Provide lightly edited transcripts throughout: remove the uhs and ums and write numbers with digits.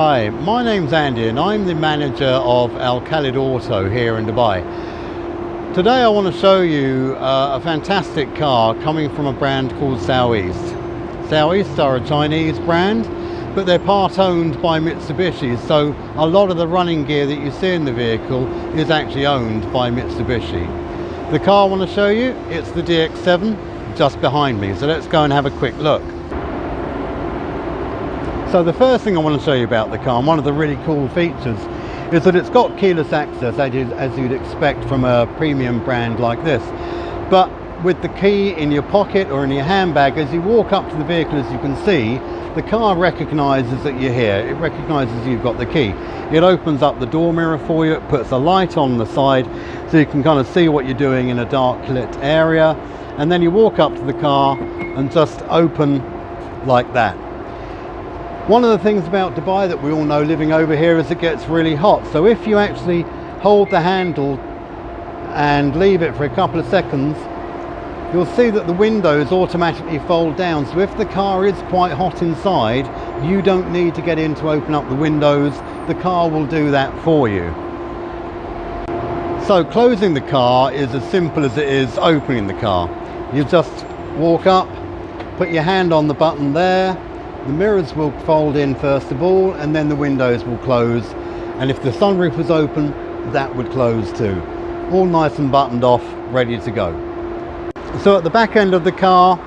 Hi, my name's Andy and I'm the manager of Al Khalid Auto here in Dubai. Today I want to show you a fantastic car coming from a brand called Soueast. Soueast are a Chinese brand, but they're part owned by Mitsubishi, so a lot of the running gear that you see in the vehicle is actually owned by Mitsubishi. The car I want to show you, it's the DX7 just behind me, so let's go and have a quick look. So the first thing I want to show you about the car, and one of the really cool features, is that it's got keyless access as you'd expect from a premium brand like this. But with the key in your pocket or in your handbag, as you walk up to the vehicle, as you can see, the car recognises that you're here. It recognises you've got the key. It opens up the door mirror for you, it puts a light on the side so you can kind of see what you're doing in a dark lit area, and then you walk up to the car and just open like that. One of the things about Dubai that we all know living over here is it gets really hot. So if you actually hold the handle and leave it for a couple of seconds, you'll see that the windows automatically fold down. So if the car is quite hot inside, you don't need to get in to open up the windows. The car will do that for you. So closing the car is as simple as it is opening the car. You just walk up, put your hand on the button there. The mirrors will fold in first of all, and then the windows will close, and if the sunroof was open, that would close too. All nice and buttoned off, ready to go. So at the back end of the car,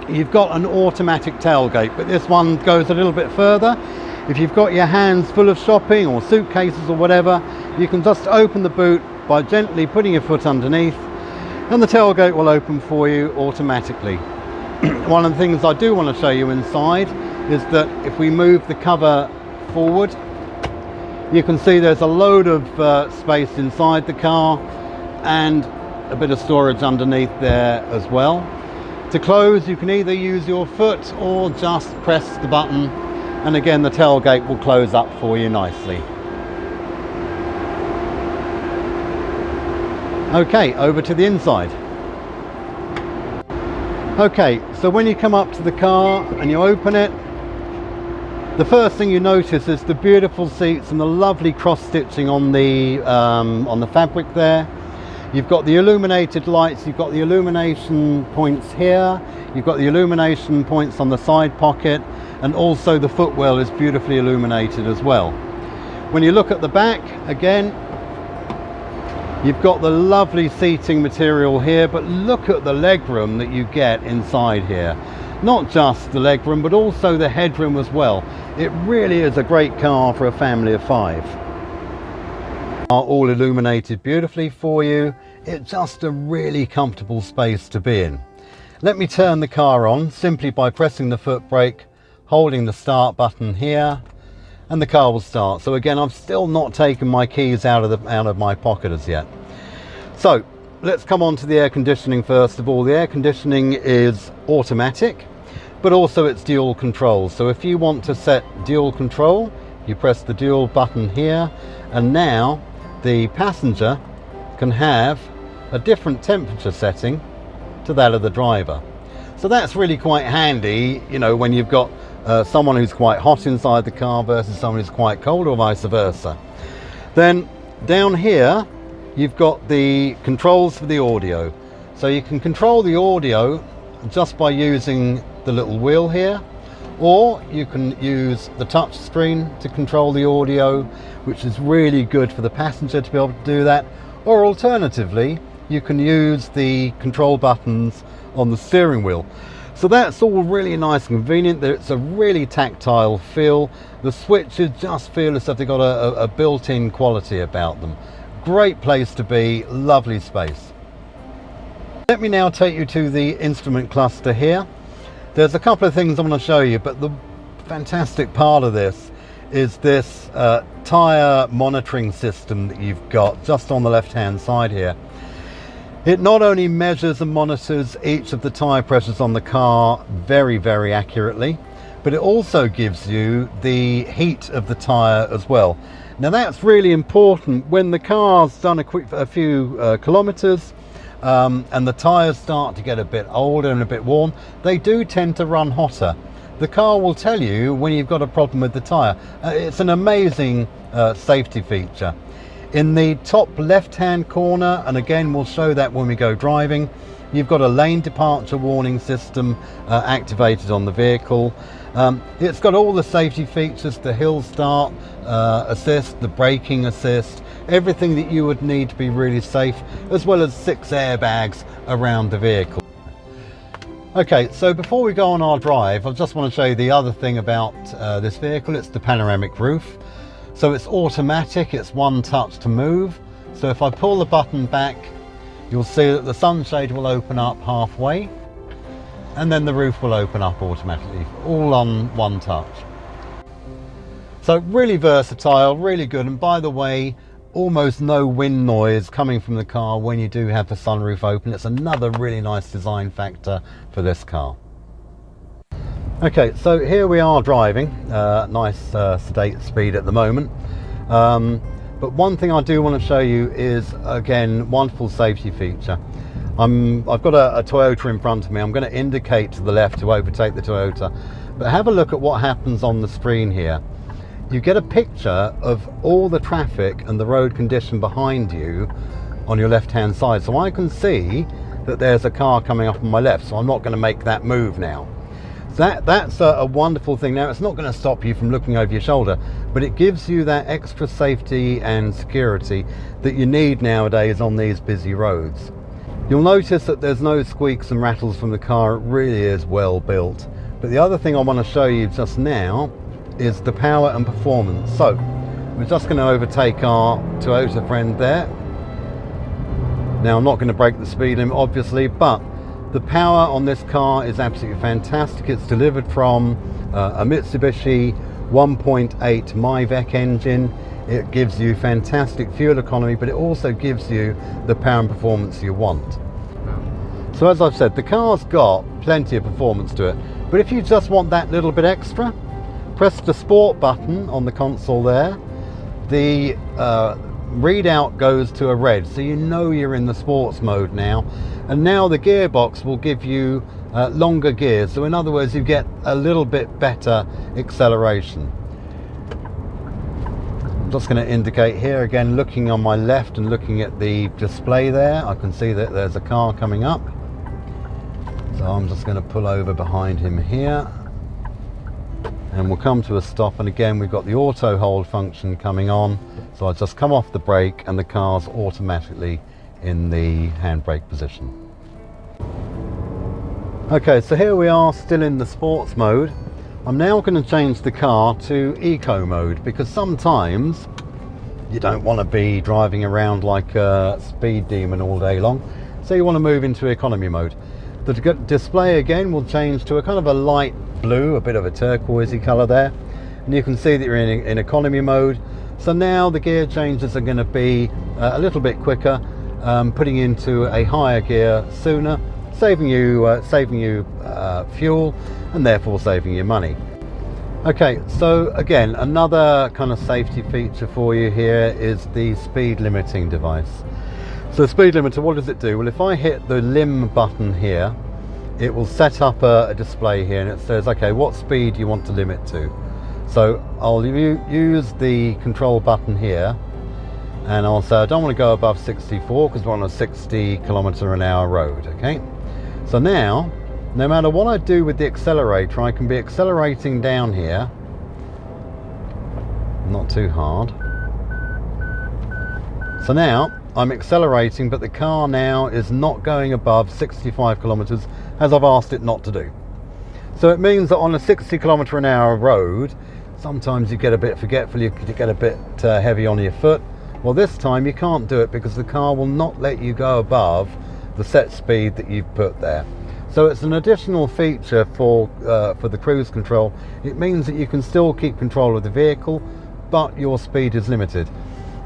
you've got an automatic tailgate, but this one goes a little bit further. If you've got your hands full of shopping or suitcases or whatever, you can just open the boot by gently putting your foot underneath, and the tailgate will open for you automatically. One of the things I do want to show you inside is that if we move the cover forward, you can see there's a load of space inside the car and a bit of storage underneath there as well. To close, you can either use your foot or just press the button, and again the tailgate will close up for you nicely. Okay, over to the inside. Okay, so when you come up to the car and you open it, the first thing you notice is the beautiful seats and the lovely cross stitching on the fabric there. You've got the illuminated lights, you've got the illumination points here, you've got the illumination points on the side pocket, and also the footwell is beautifully illuminated as well. When you look at the back, again, you've got the lovely seating material here, but look at the legroom that you get inside here. Not just the legroom, but also the headroom as well. It really is a great car for a family of 5. Are all illuminated beautifully for you. It's just a really comfortable space to be in. Let me turn the car on simply by pressing the foot brake, holding the start button here, and the car will start. So again, I've still not taken my keys out of my pocket as yet. So let's come on to the air conditioning first of all. The air conditioning is automatic, but also it's dual control. So if you want to set dual control, you press the dual button here, and now the passenger can have a different temperature setting to that of the driver. So that's really quite handy, you know, when you've got someone who's quite hot inside the car versus someone who's quite cold, or vice versa. Then down here you've got the controls for the audio. So you can control the audio just by using the little wheel here, or you can use the touch screen to control the audio, which is really good for the passenger to be able to do that. Or alternatively, you can use the control buttons on the steering wheel. So that's all really nice and convenient. It's a really tactile feel. The switches just feel as if they've got a built-in quality about them. Great place to be, lovely space. Let me now take you to the instrument cluster here. There's a couple of things I want to show you, but the fantastic part of this is this tyre monitoring system that you've got just on the left-hand side here. It not only measures and monitors each of the tyre pressures on the car very, very accurately, but it also gives you the heat of the tyre as well. Now that's really important when the car's done a few kilometres and the tyres start to get a bit older and a bit worn. They do tend to run hotter. the car will tell you when you've got a problem with the tyre. It's an amazing safety feature. In the top left hand corner, and again we'll show that when we go driving, you've got a lane departure warning system activated on the vehicle. It's got all the safety features, the hill start assist, the braking assist, everything that you would need to be really safe, as well as 6 airbags around the vehicle. Okay, so before we go on our drive, I just want to show you the other thing about this vehicle. It's the panoramic roof. So it's automatic, it's one touch to move. So if I pull the button back, you'll see that the sunshade will open up halfway, and then the roof will open up automatically, all on one touch. So really versatile, really good. And by the way, almost no wind noise coming from the car when you do have the sunroof open. It's another really nice design factor for this car. Okay, so here we are driving, nice sedate speed at the moment. But one thing I do want to show you is, again, wonderful safety feature. I've got a Toyota in front of me. I'm going to indicate to the left to overtake the Toyota. But have a look at what happens on the screen here. You get a picture of all the traffic and the road condition behind you on your left hand side. So I can see that there's a car coming up on my left, so I'm not going to make that move now. That's a wonderful thing. Now, it's not going to stop you from looking over your shoulder, but it gives you that extra safety and security that you need nowadays on these busy roads. You'll notice that there's no squeaks and rattles from the car. It really is well built. But the other thing I want to show you just now is the power and performance. So we're just going to overtake our Toyota friend there. Now, I'm not going to break the speed limit obviously, but the power on this car is absolutely fantastic. It's delivered from a Mitsubishi 1.8 MIVEC engine. It gives you fantastic fuel economy, but it also gives you the power and performance you want. So as I've said, the car's got plenty of performance to it, but if you just want that little bit extra, press the sport button on the console there. The readout goes to a red, so you know you're in the sports mode now. And now the gearbox will give you longer gears, so in other words you get a little bit better acceleration. I'm just going to indicate here again, looking on my left and looking at the display there, I can see that there's a car coming up. So I'm just going to pull over behind him here, and we'll come to a stop. And again, we've got the auto hold function coming on, so I just come off the brake and the car's automatically in the handbrake position. Okay, so here we are still in the sports mode. I'm now going to change the car to eco mode, because sometimes you don't want to be driving around like a speed demon all day long, so you want to move into economy mode. The display again will change to a kind of a light blue, a bit of a turquoisey color there, and you can see that you're in economy mode. So now the gear changes are going to be a little bit quicker, putting into a higher gear sooner, saving you fuel and therefore saving you money. Okay, so again, another kind of safety feature for you here is the speed limiting device. So speed limiter, what does it do? Well, if I hit the lim button here, it will set up a display here, and it says, okay, what speed you want to limit to. So I'll use the control button here, and I'll say I don't want to go above 64 because we're on a 60 km/h road. Okay, so now no matter what I do with the accelerator, I can be accelerating down here, not too hard. So now I'm accelerating, but the car now is not going above 65 kilometers as I've asked it not to do. So it means that on a 60 km/h road, sometimes you get a bit forgetful, you get a bit heavy on your foot. Well, this time you can't do it because the car will not let you go above the set speed that you've put there. So it's an additional feature for the cruise control. It means that you can still keep control of the vehicle, but your speed is limited.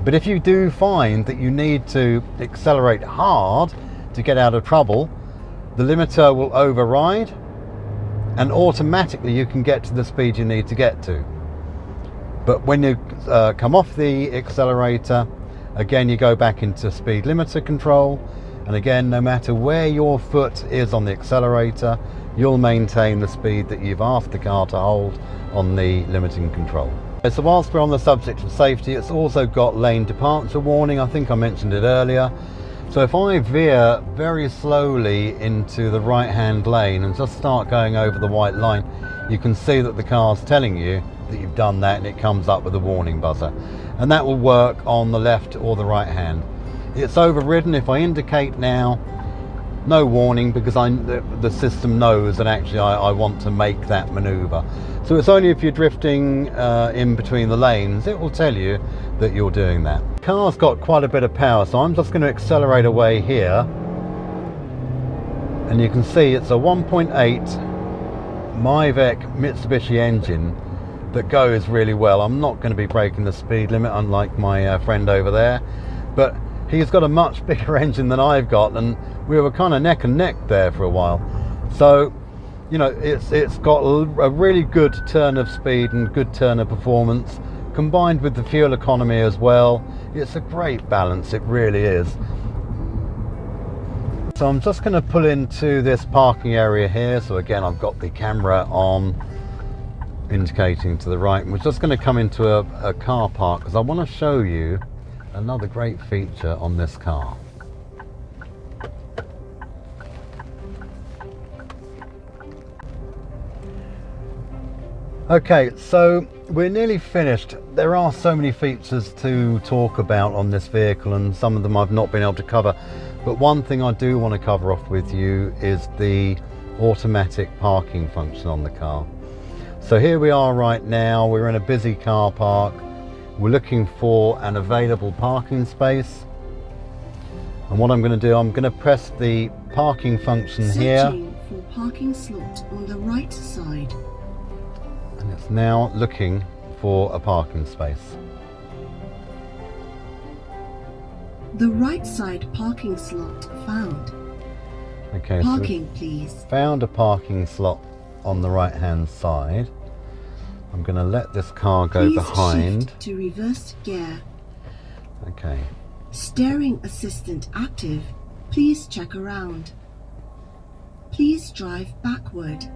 But if you do find that you need to accelerate hard to get out of trouble, the limiter will override, and automatically you can get to the speed you need to get to. But when you come off the accelerator, again you go back into speed limiter control, And again, no matter where your foot is on the accelerator, you'll maintain the speed that you've asked the car to hold on the limiting control. So whilst we're on the subject of safety, it's also got lane departure warning. I think I mentioned it earlier. So if I veer very slowly into the right hand lane and just start going over the white line, you can see that the car's telling you that you've done that, and it comes up with a warning buzzer. And that will work on the left or the right hand. It's overridden if I indicate now, no warning, because the system knows that actually I want to make that maneuver. So it's only if you're drifting in between the lanes, it will tell you that you're doing that. The car's got quite a bit of power, so I'm just going to accelerate away here. And you can see it's a 1.8 MIVEC Mitsubishi engine that goes really well. I'm not going to be breaking the speed limit, unlike my friend over there, but he's got a much bigger engine than I've got, and we were kind of neck and neck there for a while. So, you know, it's got a really good turn of speed and good turn of performance, combined with the fuel economy as well. It's a great balance, it really is. So I'm just going to pull into this parking area here. So again, I've got the camera on, indicating to the right. We're just going to come into a car park because I want to show you another great feature on this car. Okay, so we're nearly finished. There are so many features to talk about on this vehicle, and some of them I've not been able to cover. But one thing I do want to cover off with you is the automatic parking function on the car. So here we are right now, we're in a busy car park. We're looking for an available parking space. And what I'm going to do, I'm going to press the parking function here. Searching for parking slot on the right side. And it's now looking for a parking space. The right side parking slot found. Okay, Parking, so please. Found a parking slot on the right hand side. I'm going to let this car go Please behind. shift to reverse gear. Okay. Steering assistant active. Please check around. Please drive backward.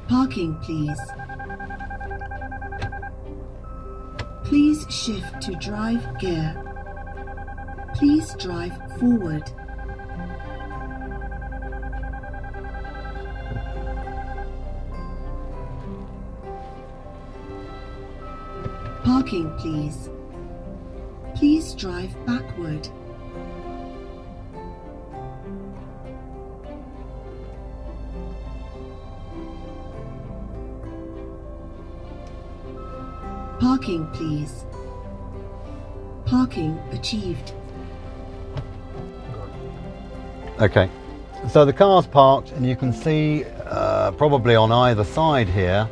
Parking, please. Please shift to drive gear. Please drive forward. Parking, please. Please drive backward. Parking, please. Parking achieved. Okay, so the car's parked, and you can see probably on either side here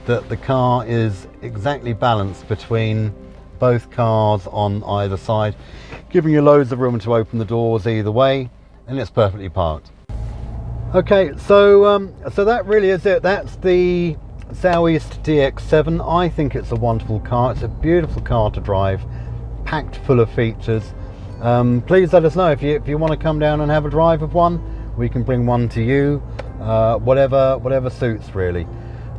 that the car is exactly balanced between both cars on either side, giving you loads of room to open the doors either way, and it's perfectly parked. Okay, so so that really is it. That's the Soueast DX7. I think it's a wonderful car. It's a beautiful car to drive, packed full of features. Please let us know if you want to come down and have a drive of one. We can bring one to you, whatever suits really.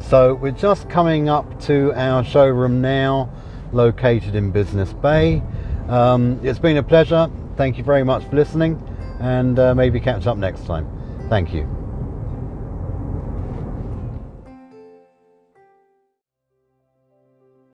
So we're just coming up to our showroom now, located in Business Bay. It's been a pleasure. Thank you very much for listening, and maybe catch up next time. Thank you.